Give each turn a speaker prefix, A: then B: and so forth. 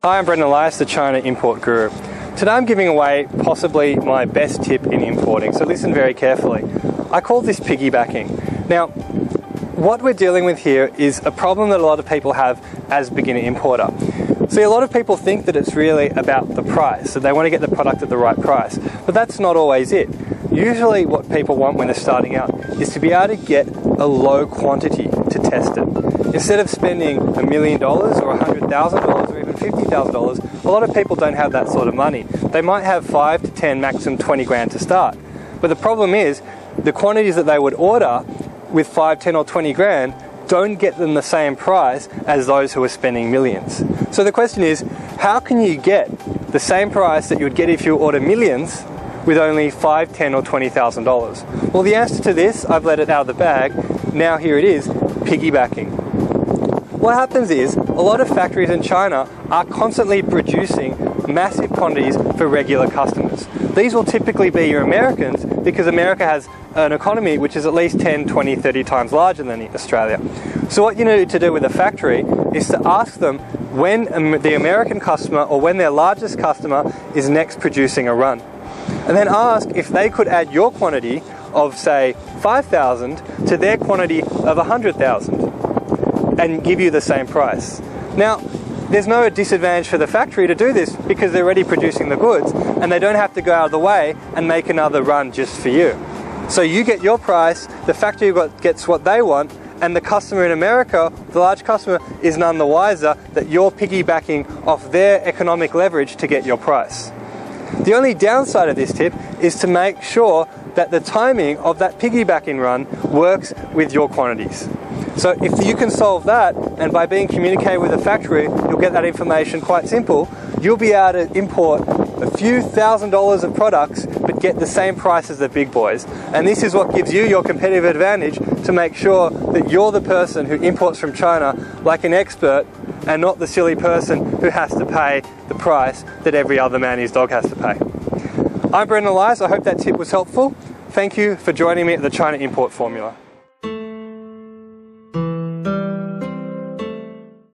A: Hi, I'm Brendan Elias, the China Import Guru. Today I'm giving away possibly my best tip in importing, so listen very carefully. I call this piggybacking. Now, what we're dealing with here is a problem that a lot of people have as beginner importer. See, a lot of people think that it's really about the price, so they want to get the product at the right price, but that's not always it. Usually what people want when they're starting out is to be able to get a low quantity to test it. Instead of spending $1 million or $100,000 or even $50,000, a lot of people don't have that sort of money. They might have 5 to 10, maximum 20 grand to start. But the problem is, the quantities that they would order with 5, 10 or 20 grand don't get them the same price as those who are spending millions. So the question is, how can you get the same price that you would get if you order millions with only $5, 10 or $20,000? Well, the answer to this, I've let it out of the bag. Now here it is, piggybacking. What happens is, a lot of factories in China are constantly producing massive quantities for regular customers. These will typically be your Americans, because America has an economy which is at least 10, 20, 30 times larger than Australia. So what you need to do with a factory is to ask them when the American customer or when their largest customer is next producing a run. And then ask if they could add your quantity of, say, 5,000 to their quantity of 100,000 and give you the same price. Now, there's no disadvantage for the factory to do this because they're already producing the goods and they don't have to go out of the way and make another run just for you. So you get your price, the factory gets what they want, and the customer in America, the large customer, is none the wiser that you're piggybacking off their economic leverage to get your price. The only downside of this tip is to make sure that the timing of that piggybacking run works with your quantities. So if you can solve that, and by being communicated with the factory, you'll get that information quite simple, you'll be able to import a few $1,000s of products but get the same price as the big boys. And this is what gives you your competitive advantage to make sure that you're the person who imports from China like an expert and not the silly person who has to pay the price that every other man and his dog has to pay. I'm Brendan Elias. I hope that tip was helpful. Thank you for joining me at the China Import Formula.